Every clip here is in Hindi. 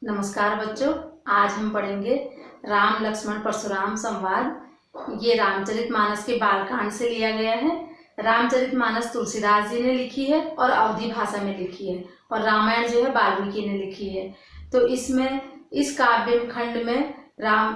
नमस्कार बच्चों, आज हम पढ़ेंगे राम लक्ष्मण परशुराम संवाद। ये रामचरितमानस के बालकांड से लिया गया है। रामचरितमानस तुलसीदास जी ने लिखी है और अवधी भाषा में लिखी है, और रामायण जो है वाल्मीकि ने लिखी है। तो इसमें इस काव्य खंड में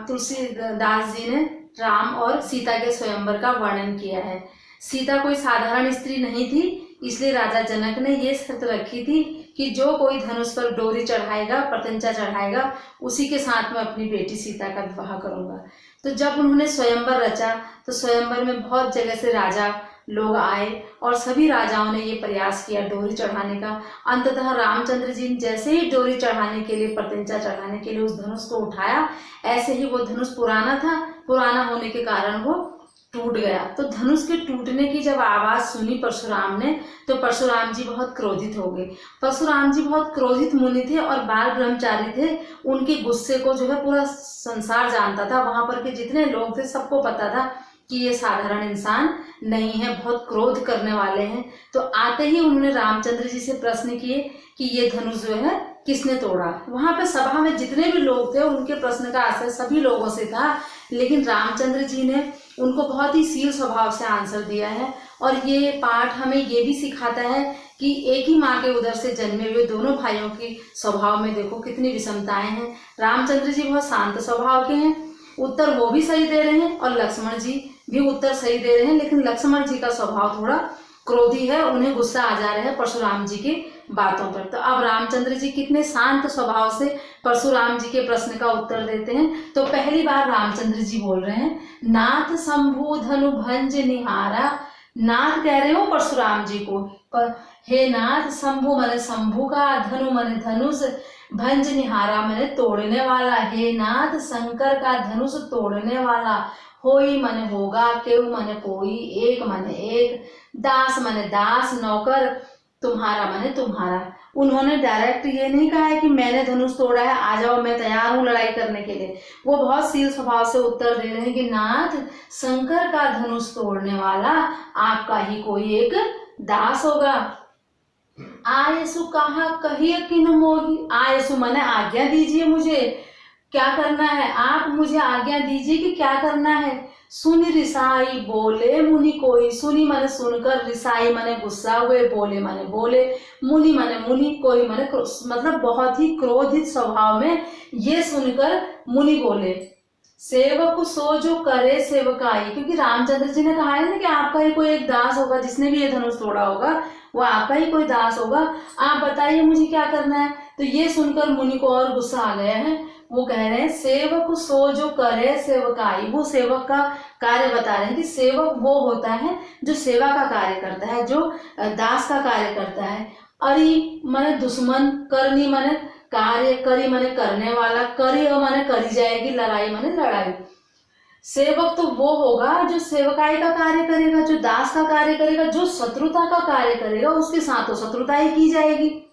तुलसीदास जी ने राम और सीता के स्वयंवर का वर्णन किया है। सीता कोई साधारण स्त्री नहीं थी, इसलिए राजा जनक ने ये शर्त रखी थी कि जो कोई धनुष पर डोरी चढ़ाएगा, प्रत्यंचा चढ़ाएगा, उसी के साथ में अपनी बेटी सीता का विवाह करूंगा। तो जब उन्होंने स्वयंवर रचा तो स्वयंवर में बहुत जगह से राजा लोग आए और सभी राजाओं ने ये प्रयास किया डोरी चढ़ाने का। अंततः रामचंद्र जी ने जैसे ही डोरी चढ़ाने के लिए, प्रत्यंचा चढ़ाने के लिए उस धनुष को उठाया, ऐसे ही वो धनुष पुराना था। पुराना होने के कारण वो टूट गया। तो धनुष के टूटने की जब आवाज सुनी परशुराम ने, तो परशुराम जी बहुत क्रोधित हो गए। परशुराम जी बहुत क्रोधित मुनि थे और बाल ब्रह्मचारी थे। उनके गुस्से को जो है पूरा संसार जानता था। वहां पर के जितने लोग थे सबको पता था कि ये साधारण इंसान नहीं है, बहुत क्रोध करने वाले हैं। तो आते ही उन्होंने रामचंद्र जी से प्रश्न किए कि ये धनुष जो है किसने तोड़ा। वहां पे सभा में जितने भी लोग थे उनके प्रश्न का आंसर सभी लोगों से था, लेकिन रामचंद्र जी ने उनको बहुत ही शील स्वभाव से आंसर दिया है। और ये पाठ हमें ये भी सिखाता है कि एक ही माँ के उदर से जन्मे हुए दोनों भाइयों की स्वभाव में देखो कितनी विषमताएं हैं। रामचंद्र जी बहुत शांत स्वभाव के हैं, उत्तर वो भी सही दे रहे हैं, और लक्ष्मण जी भी उत्तर सही दे रहे हैं, लेकिन लक्ष्मण जी का स्वभाव थोड़ा क्रोधी है, उन्हें गुस्सा आ जा रहा है परशुराम जी की बातों पर। तो अब रामचंद्र जी कितने शांत स्वभाव से परशुराम जी के प्रश्न का उत्तर देते हैं। तो पहली बार रामचंद्र जी बोल रहे हैं, नाथ शंभु धनु भंज निहारा। नाथ कह रहे हो परशुराम जी को, पर हे नाथ, शंभु मने शंभु का, धनु मने धनुष, भंज निहारा मने तोड़ने वाला। हे नाथ, शंकर का धनुष तोड़ने वाला। होई मने होगा, केहू मने कोई, एक मने एक, दास मने दास, नौकर, तुम्हारा मने तुम्हारा। उन्होंने डायरेक्ट ये नहीं कहा है कि मैंने धनुष तोड़ा है, आ जाओ मैं तैयार हूं लड़ाई करने के लिए। वो बहुत शील स्वभाव से उत्तर दे रहे हैं कि नाथ, शंकर का धनुष तोड़ने वाला आपका ही कोई एक दास होगा। आयसु कहा कहिए किन मोही। आयसु मने आज्ञा दीजिए, मुझे क्या करना है, आप मुझे आज्ञा दीजिए कि क्या करना है। सुनि रिसाई बोले मुनि कोई। सुनी माने सुनकर, रिसाई माने गुस्सा हुए, बोले माने बोले, मुनि माने मुनि, कोई माने मतलब बहुत ही क्रोधित स्वभाव में ये सुनकर मुनि बोले, सेवक सो जो करे सेवकाई। क्योंकि रामचंद्र जी ने कहा है ना कि आपका ही कोई एक दास होगा, जिसने भी ये धनुष तोड़ा होगा वो आपका ही कोई दास होगा, आप बताइए मुझे क्या करना है। तो ये सुनकर मुनि को और गुस्सा आ गया है। वो कह रहे हैं सेवक सो जो करे सेवकाई। वो सेवक का कार्य बता रहे हैं कि सेवक वो होता है जो सेवा का कार्य करता है, जो दास का कार्य करता है। अरि माने दुश्मन, करनी माने कार्य, करी माने करने वाला, करी माने करी जाएगी, लड़ाई माने लड़ाई। सेवक तो वो होगा जो सेवकाई का कार्य करेगा, जो दास का कार्य करेगा, जो शत्रुता का कार्य करेगा उसके साथ तो शत्रुता ही की जाएगी।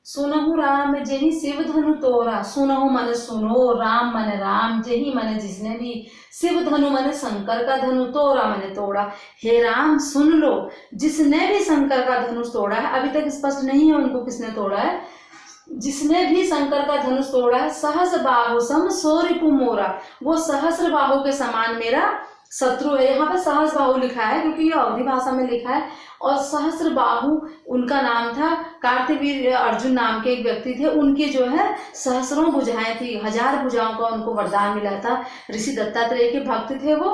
सुनहु राम जेहि शिव धनु तोरा। सुनहु माने सुनो, राम माने राम, जेहि माने जिसने भी, शिव धनु माने शंकर का धनु, तोरा माने तोड़ा। हे राम सुन लो, जिसने भी शंकर का धनुष तोड़ा है, अभी तक स्पष्ट नहीं है उनको किसने तोड़ा है, जिसने भी शंकर का धनुष तोड़ा है, सहस्र बाहु सम सो रिपु मोरा। वो सहस्र बाहु के समान मेरा शत्रु है। यहाँ पे सहस्र बाहु लिखा है क्योंकि ये अवधी भाषा में लिखा है, और सहस्र बाहु उनका नाम था। कार्तवीर अर्जुन नाम के एक व्यक्ति थे, उनके जो है सहस्रों भुजाएं थी, 1000 भुजाओं का उनको वरदान मिला था। ऋषि दत्तात्रेय के भक्त थे वो।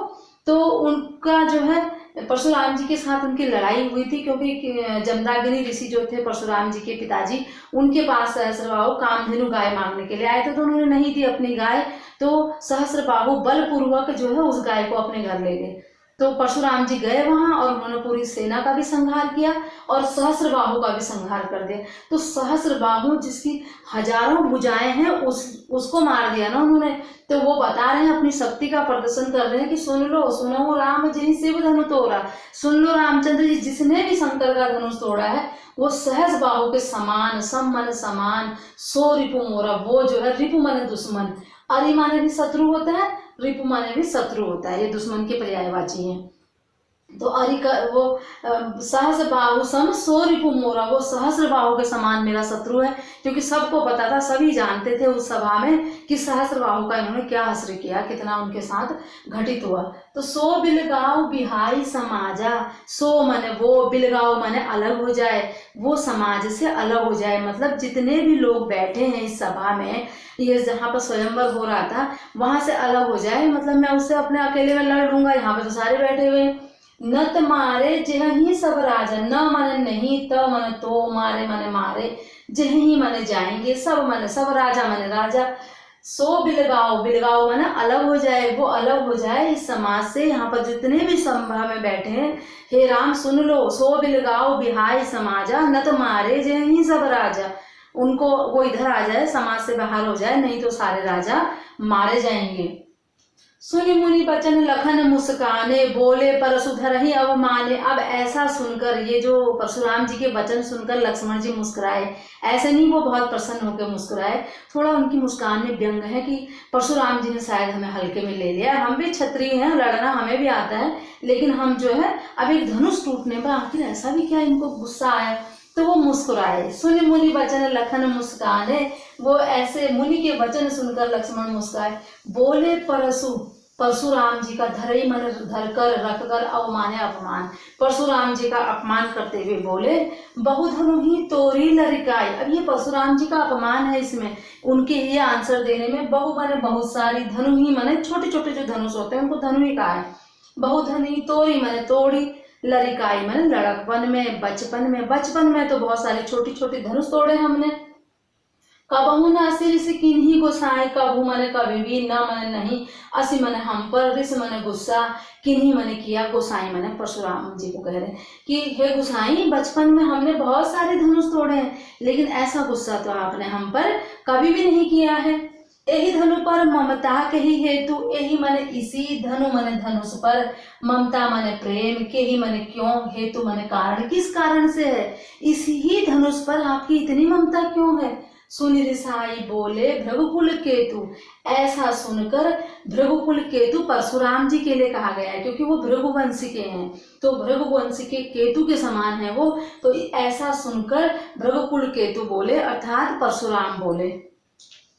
तो उनका जो है परशुराम जी के साथ उनकी लड़ाई हुई थी, क्योंकि जमदाग्नि ऋषि जो थे परशुराम जी के पिताजी, उनके पास सहस्रबाहु कामधेनु गाय मांगने के लिए आए थे, तो उन्होंने नहीं दी अपनी गाय। तो सहस्रबाहु बलपूर्वक जो है उस गाय को अपने घर ले गए। तो परशुराम जी गए वहां और उन्होंने पूरी सेना का भी संहार किया और सहस्रबाहु का भी संहार कर दिया। तो सहस्रबाहु जिसकी हजारों भुजाएं हैं उसको मार दिया ना उन्होंने। तो वो बता रहे हैं, अपनी शक्ति का प्रदर्शन कर रहे हैं कि सुन लो, सुनो राम जिनि शिव धनु तोड़ा। सुन लो रामचंद्र जी, जिसने भी शंकर का धनुष तोड़ा है वो सहस्र बाहु के समान, सम मन समान, सो रिपु मोरा। वो जो है, रिपु माने दुश्मन, अरि माने भी शत्रु होता है, रिपु माने भी शत्रु होता है, ये दुश्मन के पर्यायवाची हैं। तो वो सहस्र बाहु सम सो रिपु मोरा, वो सहस्र बाहु के समान मेरा शत्रु है। क्योंकि सबको पता था, सभी जानते थे उस सभा में कि सहस्र बाहु का इन्होंने क्या हश्र किया, कितना उनके साथ घटित हुआ। तो सो बिलगाओ बिहाई समाजा, सो माने वो, बिलगाओ माने अलग हो जाए, वो समाज से अलग हो जाए, मतलब जितने भी लोग बैठे हैं इस सभा में, ये जहाँ पर स्वयंवर हो रहा था वहां से अलग हो जाए, मतलब मैं उससे अपने अकेले में लड़ लूंगा, यहाँ पे तो सारे बैठे हुए हैं। न त मारे जेह ही सब राजा, न माने नहीं, त माने तो, मारे माने मारे, जेह ही माने जाएंगे, सब माने सब, राजा माने राजा। सो बिलगाओ, बिलगाओ माने अलग हो जाए, वो अलग हो जाए इस समाज से। यहाँ पर जितने भी सभा में बैठे हैं, हे राम सुन लो, सो बिलगाओ बिहाई समाजा, न तो मारे जेह ही सब राजा, उनको वो इधर आ जाए, समाज से बाहर हो जाए, नहीं तो सारे राजा मारे जाएंगे। सुनि मुनि बचन लखन मुस्काने, बोले परशुधर ही अवमाने। अब ऐसा सुनकर, ये जो परशुराम जी के वचन सुनकर लक्ष्मण जी मुस्कुराए, ऐसे नहीं वो बहुत प्रसन्न होकर मुस्कुराए, थोड़ा उनकी मुस्कान में व्यंग है कि परशुराम जी ने शायद हमें हल्के में ले लिया, हम भी क्षत्रिय हैं, लड़ना हमें भी आता है, लेकिन हम जो है अब एक धनुष टूटने पर आखिर ऐसा भी क्या इनको गुस्सा आया, तो वो मुस्कुराए। सुनि मुनि वचन लखन मुस्काने, वो ऐसे मुनि के वचन सुनकर लक्ष्मण मुस्कुराए। बोले परशुराम जी का धरई मन धरकर रखकर अवमाने अपमान, परशुराम जी का अपमान करते हुए बोले, बहुधनु ही तोरी लरिकाई। अब ये परशुराम जी का अपमान है इसमें, उनके ये आंसर देने में, बहु माने बहुत सारी, धनु ही माने छोटे छोटे जो धनुष होते हैं उनको धनु ही कहा है, बहुधनी, तोरी माने तोड़ी, लरिकाई माने लड़कपन में, बचपन में तो बहुत सारी छोटी छोटी धनुष तोड़े हमने। कबहू न असी ऋष किन्हीं गोसाई, कबहू माने कभी भी, न माने नहीं, असी माने हम पर, ऋष माने गुस्सा, किन्हीं माने किया, गोसाई माने परशुराम जी को कह रहे हैं कि हे गोसाई, बचपन में हमने बहुत सारे धनुष तोड़े हैं, लेकिन ऐसा गुस्सा तो आपने हम पर कभी भी नहीं किया है। यही धनु पर ममता के ही हेतु, यही माने इसी, धनु माने धनुष पर, ममता माने प्रेम, के ही माने क्यों, हेतु माने कारण, किस कारण से है, इसी ही धनुष पर आपकी इतनी ममता क्यों है। सुनि रिसाई बोले भृगुकुल केतु, ऐसा सुनकर भृगुकुल केतु परशुराम जी के लिए कहा गया है, क्योंकि वो भृगुवंशी के हैं, तो भृगुवंशी के केतु के समान है वो, तो ऐसा सुनकर भृगुकुल केतु बोले, अर्थात परशुराम बोले,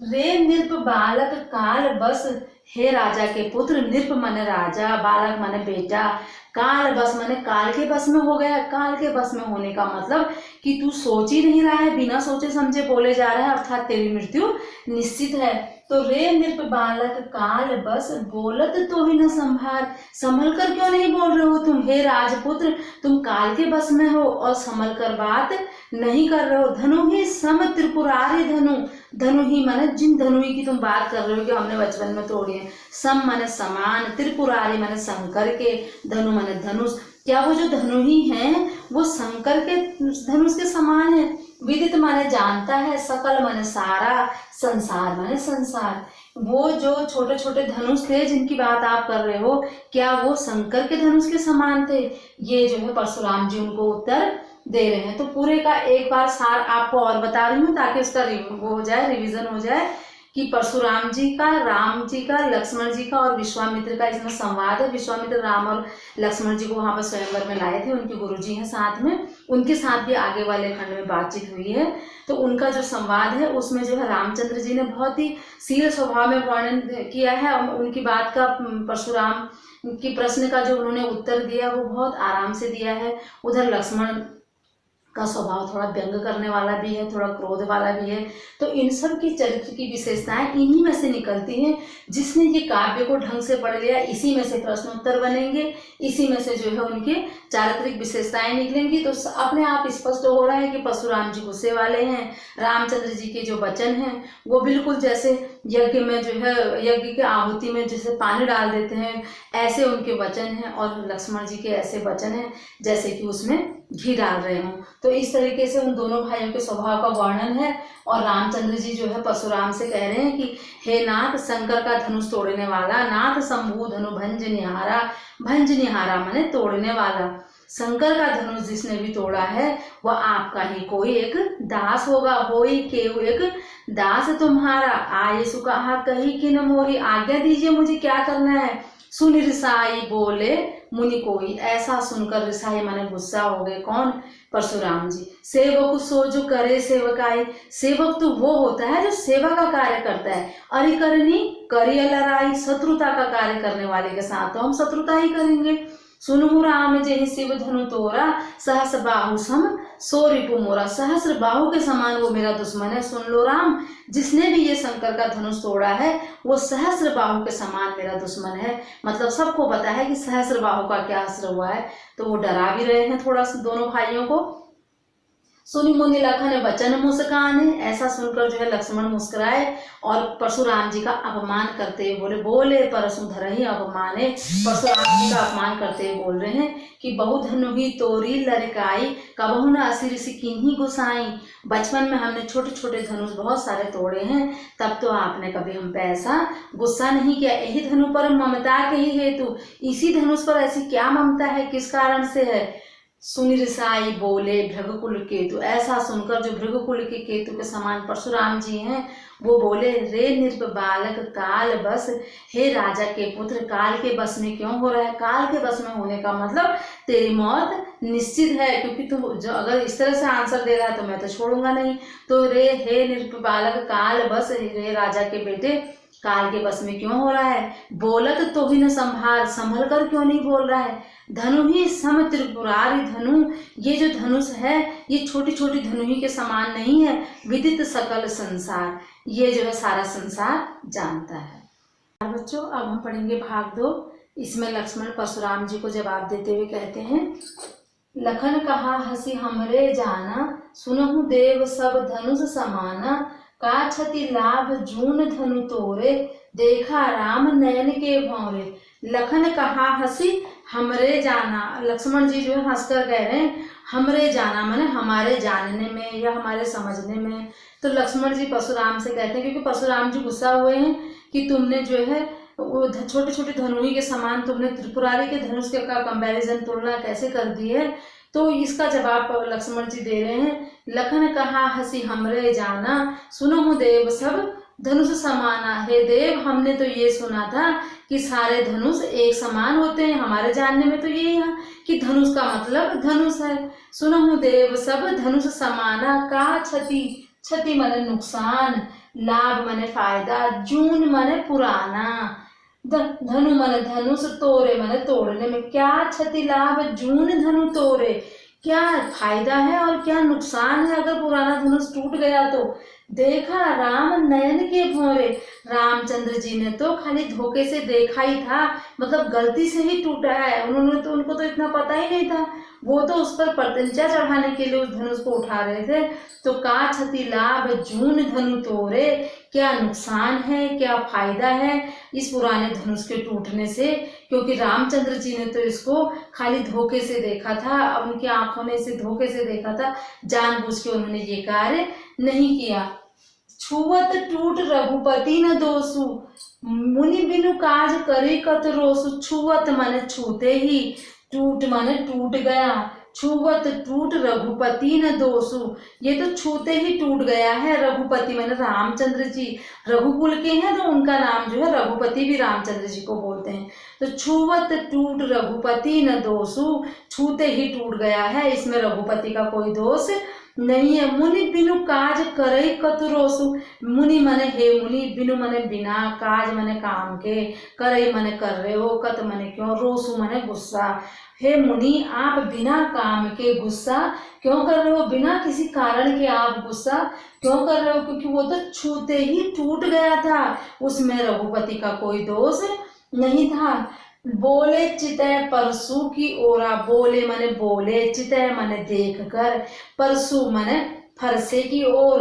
रे नृप बालक काल बस, हे राजा के पुत्र, नृप माने राजा, बालक माने बेटा, काल बस माने काल के बस में हो गया। काल के बस में होने का मतलब कि तू सोच ही नहीं रहा है, बिना सोचे समझे बोले जा रहा है, अर्थात तेरी मृत्यु निश्चित है। तो रे नृप बालक काल बस, बोलत तो ही न संभार, संभल कर क्यों नहीं बोल रहे हो तुम, हे राजपुत्र, तुम काल के बस में हो और संभल कर बात नहीं कर रहे हो। धनु ही सम त्रिपुरारी धनु, धनु ही माने जिन धनु ही की तुम बात कर रहे हो कि हमने बचपन में तोड़ी है, सम माने समान, त्रिपुरारी माने शंकर के, धनु माने धनुष, क्या वो जो धनु ही है वो शंकर के धनुष के समान है। विदित माने जानता है, सकल माने सारा, संसार माने संसार। वो जो छोटे छोटे धनुष थे जिनकी बात आप कर रहे हो, क्या वो शंकर के धनुष के समान थे, ये जो है परशुराम जी उनको उत्तर दे रहे हैं। तो पूरे का एक बार सार आपको और बता रही हूँ ताकि उसका वो हो जाए, रिवीजन हो जाए कि परशुराम जी का, राम जी का, लक्ष्मण जी का और विश्वामित्र का इसमें संवाद है। विश्वामित्र राम और लक्ष्मण जी को वहां पर स्वयंवर में लाए थे, उनके गुरुजी हैं साथ में, उनके साथ भी आगे वाले खंड में बातचीत हुई है। तो उनका जो संवाद है उसमें जो है रामचंद्र जी ने बहुत ही शील स्वभाव में वर्णन किया है, उनकी बात का, परशुराम की प्रश्न का जो उन्होंने उत्तर दिया वो बहुत आराम से दिया है। उधर लक्ष्मण का स्वभाव थोड़ा व्यंग करने वाला भी है, थोड़ा क्रोध वाला भी है। तो इन सब की चरित्र की विशेषताएं इन्हीं में से निकलती हैं। जिसने ये काव्य को ढंग से पढ़ लिया, इसी में से प्रश्नोत्तर बनेंगे, इसी में से जो है उनके चारित्रिक विशेषताएं निकलेंगी। तो अपने आप स्पष्ट हो रहा है कि परशुराम जी गुस्से वाले हैं। रामचंद्र जी के जो वचन हैं वो बिल्कुल जैसे यज्ञ में जो है, यज्ञ की आहुति में जैसे पानी डाल देते हैं, ऐसे उनके वचन हैं, और लक्ष्मण जी के ऐसे वचन हैं जैसे कि उसमें घी डाल रहे हों। तो इस तरीके से उन दोनों भाइयों के स्वभाव का वर्णन है। और रामचंद्र जी जो है परशुराम से कह रहे हैं कि हे नाथ, शंकर का धनुष तोड़ने वाला, नाथ शंभु धनु भंज निहारा, भंज निहारा माने तोड़ने वाला, शंकर का धनुष जिसने भी तोड़ा है वह आपका ही कोई एक दास होगा। होई केहू एक दास तुम्हारा, आये सुकहा कही कि न मोही, आज्ञा दीजिए मुझे क्या करना है। सुन रिसाई बोले मुनि कोई। ऐसा सुनकर रिसाई माने गुस्सा हो गए। कौन? परशुराम जी। सेवक सो जो करे सेवकाई। सेवक तो वो होता है जो सेवा का कार्य करता है। अरि करनी करी लड़ाई, शत्रुता का कार्य करने वाले के साथ तो हम शत्रुता ही करेंगे। सुनहु राम जेहि शिव धनु तोरा, सहस्र बाहु सम सो रिपु मोरा। सहस्र बाहु के समान वो मेरा दुश्मन है। सुन लो राम, जिसने भी ये शंकर का धनुष तोड़ा है वो सहस्र बाहु के समान मेरा दुश्मन है। मतलब सबको पता है कि सहस्र बाहु का क्या असर हुआ है, तो वो डरा भी रहे हैं थोड़ा सा दोनों भाइयों को। सुनि मुनि लखन बचन मुस्काने। ऐसा सुनकर जो है लक्ष्मण मुस्कुराए और परशुराम जी का अपमान करते हुए बोले, बोले परशु धरहि अपमाने। परशुराम जी का अपमान करते हुए बोल रहे हैं कि बहु धनुहि तोरी लड़काई, कबहु न असिर किन्हीं गुसाई। बचपन में हमने छोटे छोटे धनुष बहुत सारे तोड़े हैं, तब तो आपने कभी हम पे ऐसा गुस्सा नहीं किया। यही धनु पर ममता के ही हेतु, इसी धनुष पर ऐसी क्या ममता है, किस कारण से है? सुनि रिसाई बोले भृगुकुल केतु। ऐसा सुनकर जो भृगुकुल के केतु के समान परशुराम जी हैं वो बोले, रे नृप बालक काल बस। हे राजा के पुत्र, काल के बस में क्यों हो रहा है? काल के बस में होने का मतलब तेरी मौत निश्चित है, क्योंकि तू जो अगर इस तरह से आंसर दे रहा है तो मैं तो छोड़ूंगा नहीं। तो रे हे नृप बालक काल बस, रे राजा के बेटे काल के बस में क्यों हो रहा है? बोलत तो ही न संभार, संभल कर क्यों नहीं बोल रहा है? धनु ही सम त्रिपुरारी धनु। ये जो धनुष है ये छोटी छोटी धनु ही के समान नहीं है। विदित सकल संसार, ये जो है सारा संसार जानता है। बच्चों अब हम पढ़ेंगे भाग 2। इसमें लक्ष्मण परशुराम जी को जवाब देते हुए कहते हैं, लखन कहा हंसी हमरे जाना, सुनहु देव सब धनुष समाना। का क्षति लाभ जून धनु तोरे, देखा राम नयन के भौरे। लखन कहा हंसी हमरे जाना। लक्ष्मण जी जो है हंसकर कह रहे हैं हमरे जाना, माने हमारे जानने में या हमारे समझने में। तो लक्ष्मण जी परशुराम से कहते हैं, क्योंकि परशुराम जी गुस्सा हुए हैं कि तुमने जो है वो छोटे छोटे धनुही के समान तुमने त्रिपुरारी के धनुष के का कंपैरिजन तुलना कैसे कर दी है। तो इसका जवाब लक्ष्मण जी दे रहे हैं, लखन कहा हंसी हमरे जाना, सुनहु देव सब धनुष समाना। हे देव, हमने तो ये सुना था कि सारे धनुष एक समान होते हैं। हमारे जानने में तो यही है कि धनुष का मतलब धनुष है। सुनहु देव सब धनुष समाना। का क्षति, क्षति माने नुकसान, लाभ माने फायदा, जून माने पुराना, धनु माने धनुष, तोरे माने तोड़ने में। क्या क्षति लाभ जून धनु तोरे, क्या फायदा है और क्या नुकसान है अगर पुराना धनुष टूट गया तो। देखा राम नयन के भौरे, रामचंद्र जी ने तो खाली धोखे से देखा ही था, मतलब गलती से ही टूटा है। उनको तो इतना पता ही नहीं था, वो तो उस पर प्रत्यंचा चढ़ाने के लिए उस धनुष को उठा रहे थे। तो का क्षति लाभ जून धनु तोरे, क्या नुकसान है क्या फायदा है इस पुराने धनुष के टूटने से, क्योंकि रामचंद्र जी ने तो इसको खाली धोखे से देखा था, उनकी आंखों ने इसे धोखे से देखा था, जानबूझ के उन्होंने ये कार्य नहीं किया। छुवत टूट रघुपति न दोषु, मुनि बिनु काज करे कत रोसु। छुवत माने छूते ही, टूट माने टूट गया, छुवत टूट रघुपति न दोषु, ये तो छूते ही टूट गया है। रघुपति माने रामचंद्र जी, रघुकुल के हैं तो उनका नाम जो है रघुपति भी रामचंद्र जी को बोलते हैं। तो छुवत टूट रघुपति न दोषु, छूते ही टूट गया है, इसमें रघुपति का कोई दोष नहीं है। मुनि बिनु काज करे कत रोसु, मुनि माने हे मुनि, बिनु माने बिना, काज माने काम के, करे माने कर रहे हो, कत माने क्यों, रोसु माने गुस्सा। हे मुनि, आप बिना काम के गुस्सा क्यों कर रहे हो, बिना किसी कारण के आप गुस्सा क्यों कर रहे हो, क्योंकि वो तो छूते ही टूट गया था, उसमें रघुपति का कोई दोष नहीं था। बोले चितय परसु की ओरा, बोले माने बोले, चितय माने देख कर, परसु माने फरसे की ओर।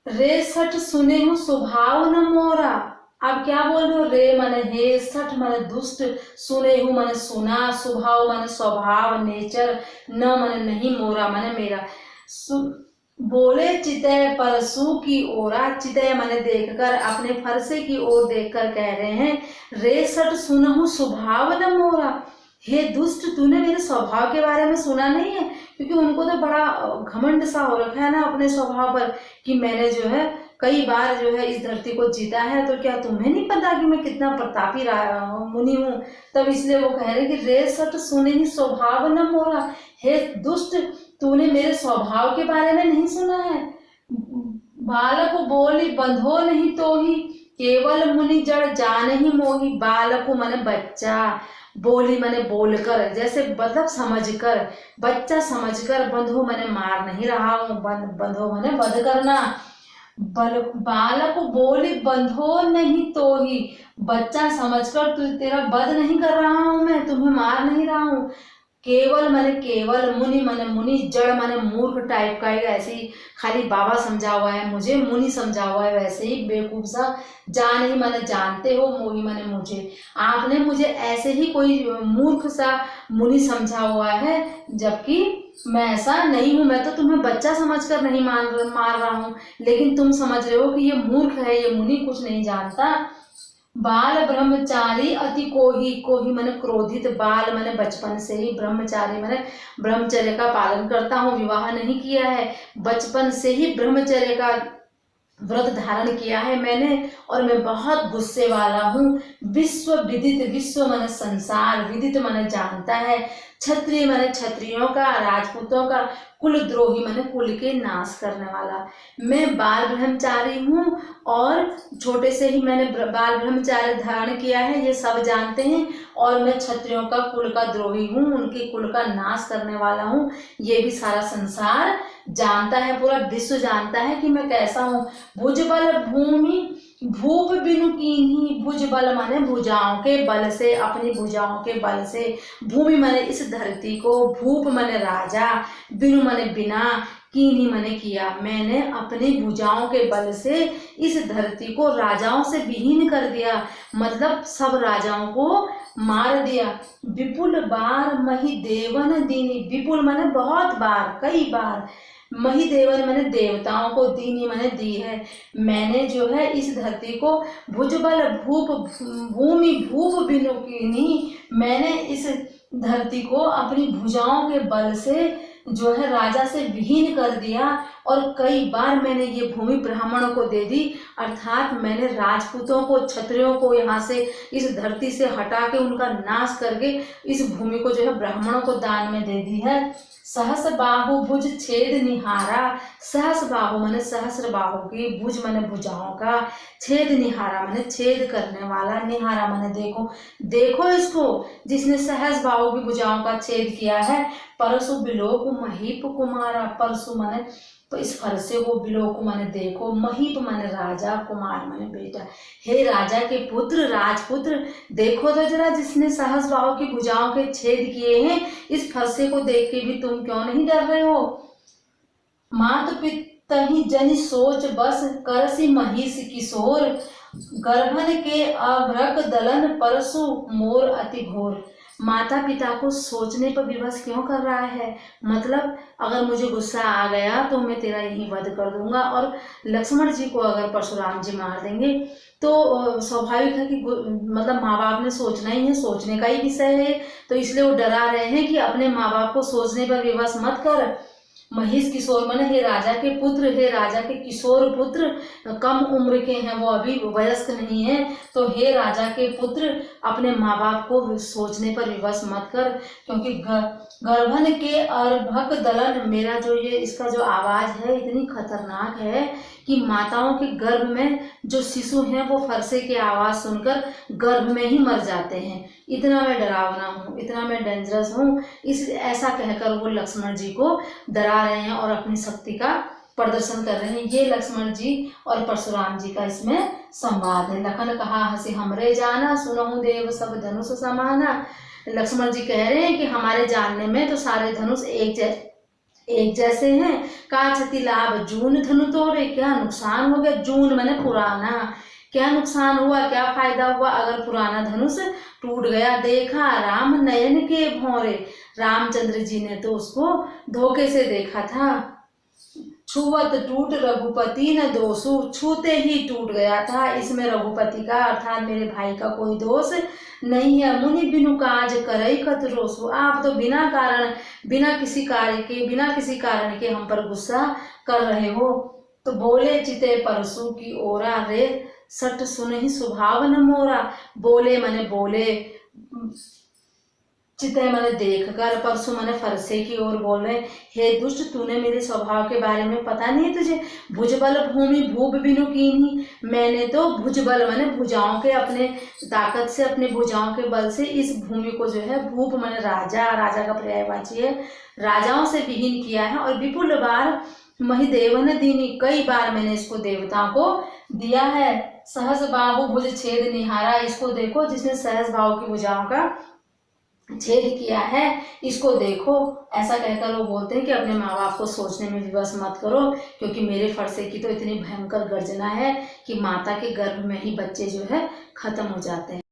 रे सठ सुने हूँ स्वभाव न मोरा, आप क्या बोल रहे हो, रे माने हे, सठ माने दुष्ट, सुने हूँ माने सुना, स्वभाव माने स्वभाव नेचर, न माने नहीं, मोरा माने मेरा। बोले चितय परसु की ओरा, चितय माने देखकर, अपने फरसे की ओर देखकर कह रहे हैं, रे सठ सुनहु स्वभाव न मोरा, हे दुष्ट, तूने मेरे स्वभाव के बारे में सुना नहीं है, क्योंकि उनको तो बड़ा घमंड सा हो रखा है ना अपने स्वभाव पर कि मैंने जो है कई बार जो है इस धरती को जीता है, तो क्या तुम्हें नहीं पता कि मैं कितना प्रतापी मुनि हूँ। तब इसलिए वो कह रहे कि रे सट सुने ही स्वभाव न मोरा, हे दुष्ट तूने मेरे स्वभाव के बारे में नहीं सुना है। बालक बोली बंधो नहीं तो ही, केवल मुनि जड़ जान ही मोही। बालक माने बच्चा, बोली माने बोलकर, जैसे मतलब समझकर, बच्चा समझकर, बंधो माने मार नहीं रहा हूँ, बंधो माने वध करना। बालक बोली बंधो नहीं तो ही, बच्चा समझकर तेरा वध नहीं कर रहा हूँ, मैं तुम्हें मार नहीं रहा हूँ। केवल माने केवल, मुनि माने मुनि, जड़ माने मूर्ख टाइप का, ऐसे ही खाली बाबा समझा हुआ है मुझे, मुनि समझा हुआ है वैसे ही बेवकूफ सा। जान ही माने जानते हो, मोही माने मुझे, आपने मुझे ऐसे ही कोई मूर्ख सा मुनि समझा हुआ है, जबकि मैं ऐसा नहीं हूं। मैं तो तुम्हें बच्चा समझकर नहीं मार रहा हूं, लेकिन तुम समझ रहे हो कि ये मूर्ख है, ये मुनि कुछ नहीं जानता। बाल ब्रह्मचारी अति कोही, कोही माने क्रोधित, बाल माने बचपन से ही, ब्रह्मचारी माने ब्रह्मचर्य का पालन करता हूँ, विवाह नहीं किया है, बचपन से ही ब्रह्मचर्य का व्रत धारण किया है मैंने, और मैं बहुत गुस्से वाला हूँ। विश्व विदित, विश्व माने संसार, विदित माने जानता है, क्षत्रिय माने क्षत्रियों का, राजपूतों का, कुल द्रोही माने कुल के नाश करने वाला। मैं बाल ब्रह्मचारी हूँ, और छोटे से ही मैंने बाल ब्रह्मचार्य धारण किया है, ये सब जानते हैं। और मैं क्षत्रियों का कुल का द्रोही हूँ, उनके कुल का नाश करने वाला हूँ, ये भी सारा संसार जानता है, पूरा विश्व जानता है कि मैं कैसा हूँ। भुजबल भूमि भूप बिनु कीन्ही, भुजबल माने भुजाओं के बल से, अपनी भुजाओं के बल से, भूमि माने इस धरती को, भूप माने राजा, बिनु माने बिना, कीन्ही माने किया, मैंने अपनी भुजाओं के बल से इस धरती को राजाओं से विहीन कर दिया, मतलब सब राजाओं को मार दिया। विपुल बार मही देवन दीनी, विपुल माने बहुत बार, कई बार, मही देवन मैंने देवताओं को, दीनी मैंने दी है, मैंने जो है इस धरती को, भुजबल भूप भूमि भूप बिनु कीन्ही, मैंने इस धरती को अपनी भुजाओं के बल से जो है राजा से विहीन कर दिया, और कई बार मैंने ये भूमि ब्राह्मणों को दे दी, अर्थात मैंने राजपूतों को, क्षत्रियों को यहाँ से इस धरती से हटा के, उनका नाश करके इस भूमि को जो है ब्राह्मणों को दान में दे दी है। सहस बाहु भुज छेद निहारा, सहस बाहु माने सहस्र बाहु की, भुज माने भुजाओं का, छेद निहारा माने छेद करने वाला, निहारा माने देखो, देखो इसको जिसने सहस बाहु की भुजाओं का छेद किया है। परसु बिलोक महीप कुमारा, परसु माने तो इस फरसे को, बिलोक माने देखो, महीप माने राजा, कुमार माने बेटा, हे राजा के पुत्र, राजपुत्र, देखो तो जरा जिसने सहस बाहु की भुजाओं के छेद किए हैं, इस फरसे को देख के भी तुम क्यों नहीं डर रहे हो। मात पितहि जनि सोच बस, करसी महिष किशोर, गर्भन के अभ्रक दलन, परसु मोर अति घोर। माता पिता को सोचने पर विवश क्यों कर रहा है, मतलब अगर मुझे गुस्सा आ गया तो मैं तेरा यही वध कर दूंगा, और लक्ष्मण जी को अगर परशुराम जी मार देंगे तो स्वाभाविक है कि मतलब माँ बाप ने सोचना ही है, सोचने का ही विषय है, तो इसलिए वो डरा रहे हैं कि अपने माँ बाप को सोचने पर विवश मत कर। महिष किशोर माने हे राजा के पुत्र, हे राजा के किशोर पुत्र, कम उम्र के हैं वो, अभी वयस्क नहीं है, तो हे राजा के पुत्र अपने माँ बाप को सोचने पर विवश मत कर, क्योंकि गर्भन के अर्भक दलन, मेरा जो ये इसका जो आवाज है इतनी खतरनाक है कि माताओं के गर्भ में जो शिशु हैं वो फरसे की आवाज सुनकर गर्भ में ही मर जाते हैं, इतना मैं डरावना हूँ, इतना मैं डेंजरस हूँ। इस ऐसा कहकर वो लक्ष्मण जी को डरा रहे हैं और अपनी शक्ति का प्रदर्शन कर रहे हैं। ये लक्ष्मण जी और परशुराम जी का इसमें संवाद है। लखन कहा हंसी हमरे जाना, सुनहु देव सब धनुष समाना। लक्ष्मण जी कह रहे हैं कि हमारे जानने में तो सारे धनुष एक जैसे हैं। का क्षति लाभ जून धनु तोड़े, क्या नुकसान हो गया, जून मैंने पुराना, क्या नुकसान हुआ, क्या फायदा हुआ अगर पुराना धनुष टूट गया। देखा राम नयन के भौरे, रामचंद्र जी ने तो उसको धोखे से देखा था। छुवत टूट रघुपति न दोषु, छूते ही टूट गया था, इसमें रघुपति का अर्थात मेरे भाई का कोई दोष नहीं है। मुनि बिनु काज करई कत रोसु, आप तो बिना कारण, बिना किसी कारण के हम पर गुस्सा कर रहे हो। तो बोले चिते परसू की ओरा रे, सट सुनहि सुभाव न मोरा। बोले मने बोले, चिते मैंने देख कर, परसों मैंने फरसे की ओर बोल रहे, हे दुष्ट तूने मेरे स्वभाव के बारे में पता नहीं है तुझे। भुजबल भूमि भूप बिनु कीन्ही, मैंने तो भुजबल मैंने भुजाओं के अपने ताकत से, अपने भुजाओं के बल से इस भूमि को जो है, भूप मैंने राजा, राजा का पर्यायवाची है, राजाओं से विहीन किया है। और विपुल बार महिदेवन दीनी, कई बार मैंने इसको देवताओं को दिया है। सहज बाहु भुज छेद निहारा, इसको देखो जिसने सहज भाव की भुजाओं का छेद किया है, इसको देखो। ऐसा कहकर वो बोलते हैं कि अपने माँ बाप को सोचने में विवश मत करो, क्योंकि मेरे फरसे की तो इतनी भयंकर गर्जना है कि माता के गर्भ में ही बच्चे जो है खत्म हो जाते हैं।